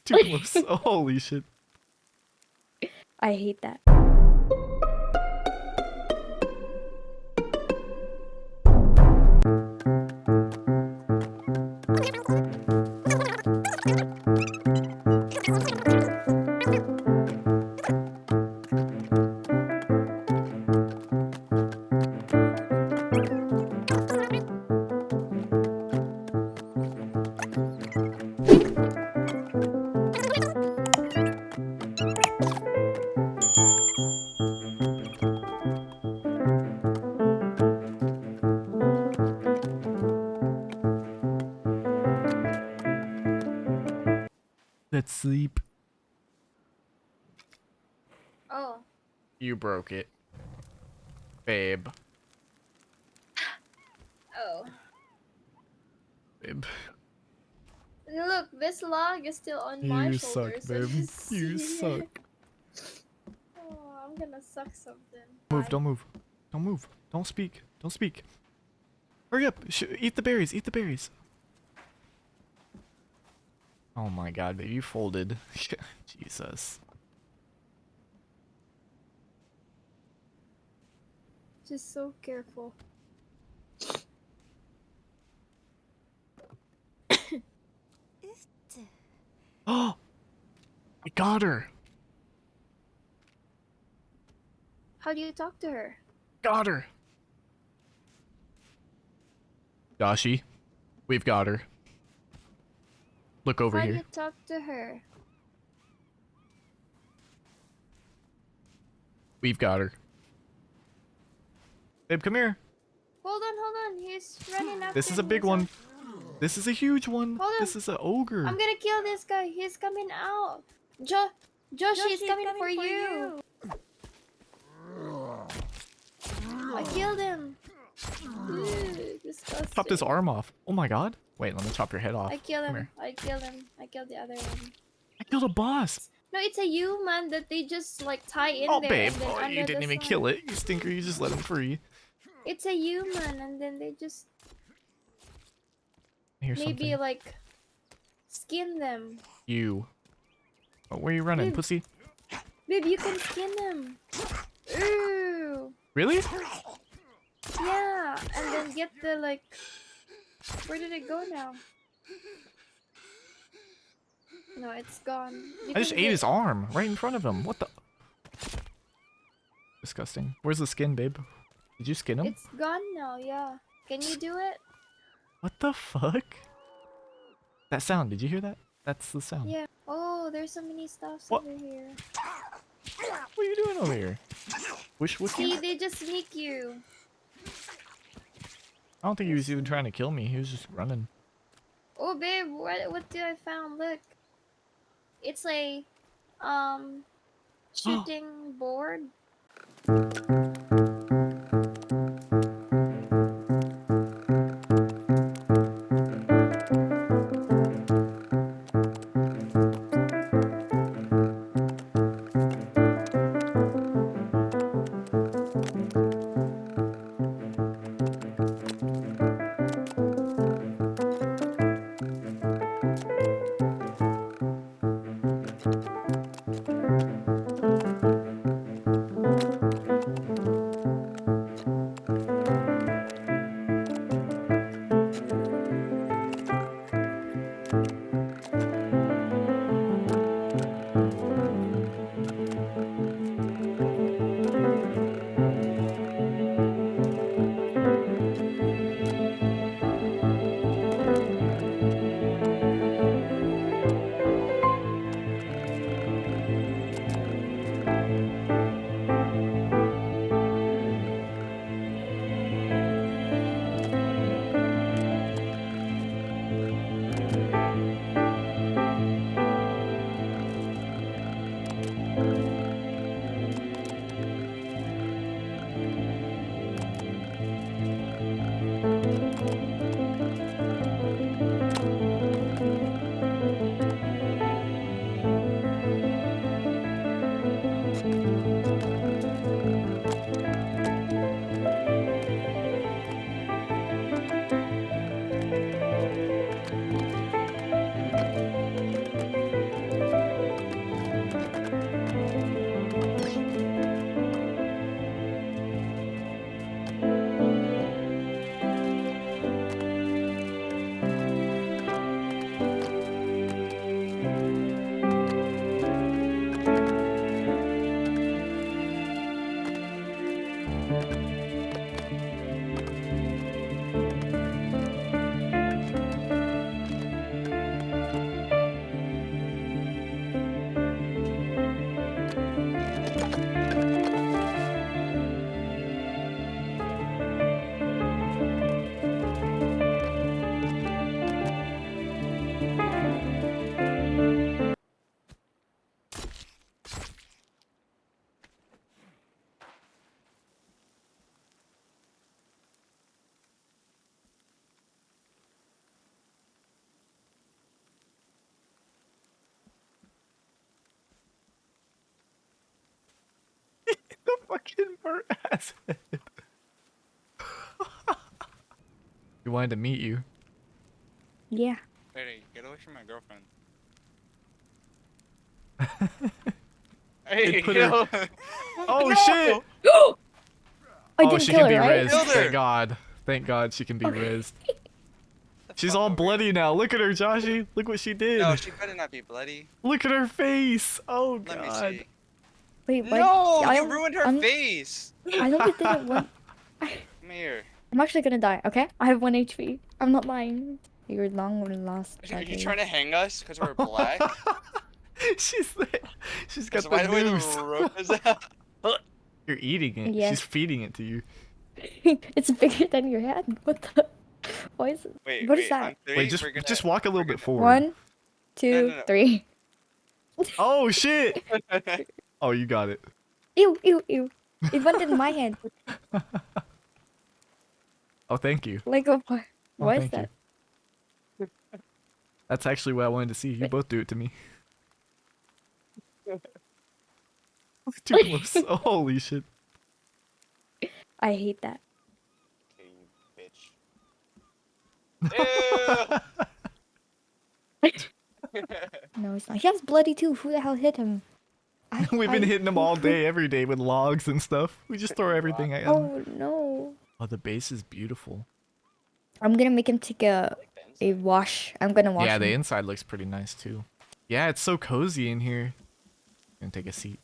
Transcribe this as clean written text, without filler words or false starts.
Too close. Oh, holy shit. I hate that. Let's sleep. Oh. You broke it. Babe. Oh. Babe. Look, this log is still on my You suck, shoulders. so babe. just You see suck. it. Oh, I'm gonna suck something. Move, Bye. don't move. Don't move. Don't speak. Don't speak. Hurry up. Eat the berries. Eat the berries. Oh my god, babe. You folded. Jesus. Just so careful. Oh! I got her. How do you talk to her? Got her. Dashi, we've got her. Look over How do here. you talk to her? We've got her. Babe, come here. Hold on. He's running after This is a me, big so- one. This is a huge one. Hold on. This is an ogre. I'm gonna kill this guy. He's coming out. Josh, he's coming for you. I killed him. Ew, disgusting. Chop his arm off. Oh my god. Wait, let me chop your head off. I killed Come him. here. I killed the other one. I killed a boss. No, it's a human that they just like tie in Oh, there. babe. And then Oh, under you didn't the even sun. kill it. You stinker. You just let him free. It's a human, and then they just Here's maybe something. like skin them. You. Oh, where are you running, Babe. pussy? Babe, you can skin them. Ooh. Really? Yeah, and then get the like. Where did it go now? No, it's gone. You I just can ate get- his arm right in front of him. What the? Disgusting. Where's the skin, babe? Did you skin him? It's gone now. Yeah. Can you do it? What the fuck? That sound, did you hear that? That's the sound. Yeah. Oh, there's so many stuffs What? over here. What are you doing over here? Wish See, they just sneak you. I don't think he was even trying to kill me. He was just running. Oh, babe, what did I found? Look. It's a shooting board. Fucking acid. He wanted to meet you. Yeah. Hey, get away from my girlfriend. Hey, put her- yo. Oh No! shit! I Oh, didn't she kill can her, be right? rizzed. Killed her. Thank God. Thank God she can be Okay. rizzed. She's all bloody now. Look at her, Joshy. Look what she did. No, she better not be bloody. Look at her face. Oh Let me God. see. Wait, what? No, I you don't- ruined her I'm- face. I don't didn't want. Come here. I'm actually gonna die. Okay, I have 1 HP. I'm not lying. You're long lost. Are you Jackie. trying to hang us because we're black? She's got That's the why the way the noose. rope is out. You're eating it. Yeah. She's feeding it to you. It's bigger than your head. What the? Why is it? Wait, What wait, is that? on three, Wait, just we're gonna- just walk a little we're bit gonna- forward. 1, 2, no. 3. Oh shit! Oh, you got it. Ew, ew, ew. It went in my head. Oh, thank you. Like, what? Oh, What is thank that? you. That's actually what I wanted to see. You both do it to me. Too close. Oh, holy shit. I hate that. Okay, you bitch. Ew. No, it's not. He has bloody too. Who the hell hit him? We've been hitting them all day, every day with logs and stuff. We just throw everything at him. Oh no. Oh, the base is beautiful. I'm gonna make him take a wash. I'm gonna wash Yeah, the him. inside looks pretty nice too. Yeah, it's so cozy in here. Gonna take a seat.